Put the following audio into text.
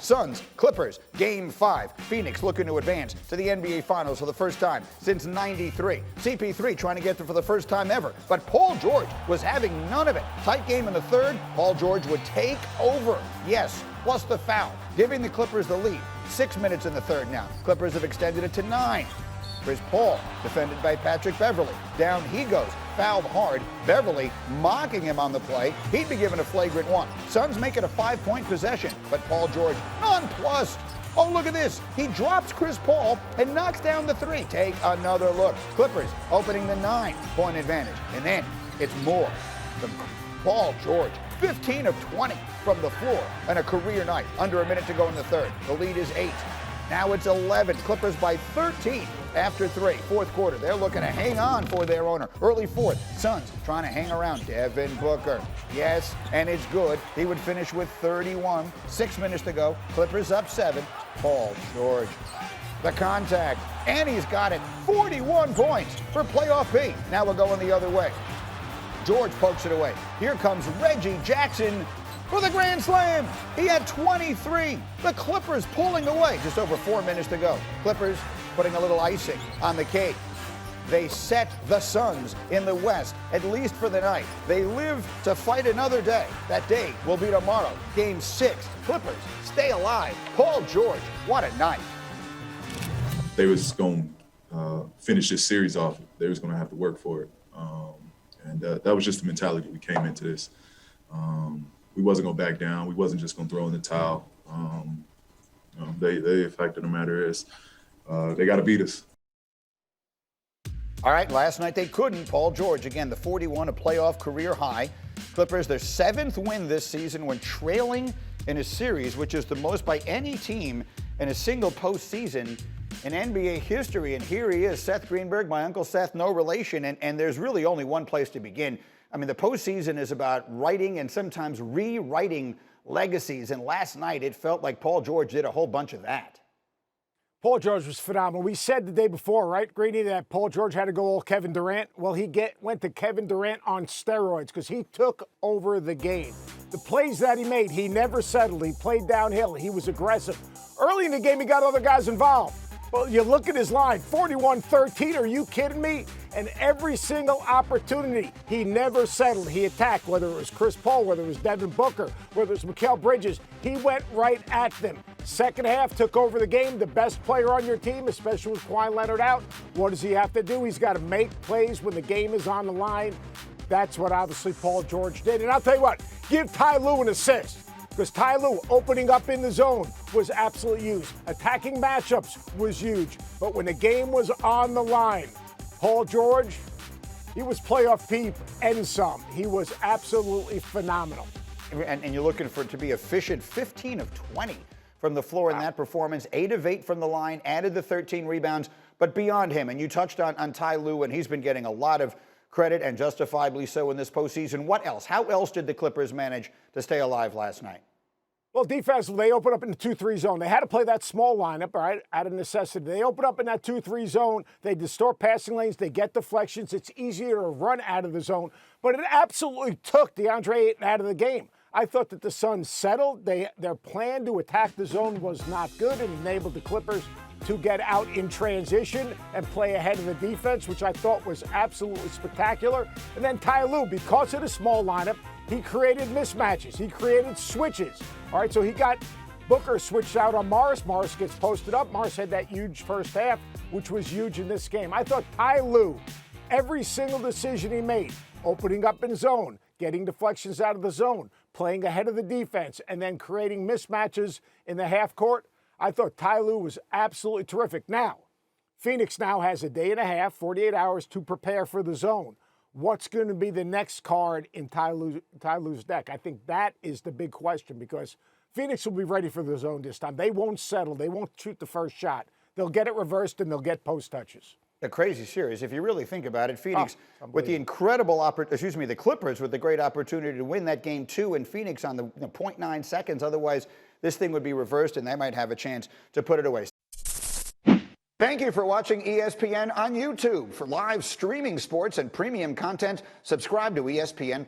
Suns, Clippers, Game 5. Phoenix looking to advance to the NBA Finals for the first time since '93. CP3 trying to get there for the first time ever, but Paul George was having none of it. Tight game in the third. Paul George would take over. Yes, plus the foul, giving the Clippers the lead. 6 minutes in the third now. Clippers have extended it to 9. Chris Paul, defended by Patrick Beverley. Down he goes, fouled hard. Beverley mocking him on the play. He'd be given a flagrant 1. Suns make it a 5-point possession, but Paul George nonplussed. Oh, look at this. He drops Chris Paul and knocks down the 3. Take another look. Clippers opening the 9-point advantage. And then it's more from Paul George. 15 of 20 from the floor and a career night. Under a minute to go in the third. The lead is 8. Now it's 11. Clippers by 13 after 3. Fourth quarter. They're looking to hang on for their owner. Early fourth. Suns trying to hang around. Devin Booker. Yes, and it's good. He would finish with 31. 6 minutes to go. Clippers up 7. Paul George. The contact. And he's got it. 41 points for playoff P. Now we're going the other way. George pokes it away. Here comes Reggie Jackson for the grand slam. He had 23. The Clippers pulling away. Just over 4 minutes to go. Clippers putting a little icing on the cake. They set the Suns in the West, at least for the night. They live to fight another day. That day will be tomorrow. Game 6. Clippers stay alive. Paul George, what a night. They was going to finish this series off. They was going to have to work for it. And that was just the mentality we came into this. We wasn't going to back down. We wasn't just going to throw in the towel. The fact of the matter is they got to beat us. All right, last night they couldn't. Paul George, again, the 41, a playoff career high. Clippers, their 7th win this season when trailing in a series, which is the most by any team in a single postseason in NBA history. And here he is, Seth Greenberg, my Uncle Seth, no relation. And there's really only one place to begin. I mean, the postseason is about writing and sometimes rewriting legacies. And last night, it felt like Paul George did a whole bunch of that. Paul George was phenomenal. We said the day before, right, Greeny, that Paul George had to go all Kevin Durant. Well, he went to Kevin Durant on steroids because he took over the game. The plays that he made, he never settled. He played downhill. He was aggressive. Early in the game, he got other guys involved. Well, you look at his line, 41-13, are you kidding me? And every single opportunity, he never settled. He attacked, whether it was Chris Paul, whether it was Devin Booker, whether it was Mikal Bridges. He went right at them. Second half, took over the game. The best player on your team, especially with Kawhi Leonard out, what does he have to do? He's got to make plays when the game is on the line. That's what obviously Paul George did. And I'll tell you what, give Tyronn Lue an assist. Because Tyronn Lue opening up in the zone was absolutely huge. Attacking matchups was huge. But when the game was on the line, Paul George, he was playoff P and some. He was absolutely phenomenal. And you're looking for it to be efficient, 15 of 20 from the floor in that performance, 8 of 8 from the line, added the 13 rebounds. But beyond him, and you touched on Tyronn Lue, and he's been getting a lot of credit, and justifiably so in this postseason. What else? How else did the Clippers manage to stay alive last night? Well, defensively, they opened up in the 2-3 zone. They had to play that small lineup, all right, out of necessity. They open up in that 2-3 zone. They distort passing lanes. They get deflections. It's easier to run out of the zone. But it absolutely took DeAndre Ayton out of the game. I thought that the Suns settled. Their plan to attack the zone was not good and enabled the Clippers to get out in transition and play ahead of the defense, which I thought was absolutely spectacular. And then Tyronn Lue, because of the small lineup, he created mismatches. He created switches. All right, so he got Booker switched out on Morris. Morris gets posted up. Morris had that huge first half, which was huge in this game. I thought Tyronn Lue, every single decision he made, opening up in zone, getting deflections out of the zone, playing ahead of the defense, and then creating mismatches in the half court, I thought Tyronn Lue was absolutely terrific. Now, Phoenix now has a day and a half, 48 hours to prepare for the zone. What's going to be the next card in Tyronn Lue's deck? I think that is the big question because Phoenix will be ready for the zone this time. They won't settle. They won't shoot the first shot. They'll get it reversed and they'll get post touches. A crazy series. If you really think about it, Phoenix with the incredible the Clippers with the great opportunity to win that game 2 and Phoenix on the 0.9 seconds. Otherwise, this thing would be reversed and they might have a chance to put it away. Thank you for watching ESPN on YouTube. For live streaming sports and premium content, subscribe to ESPN+.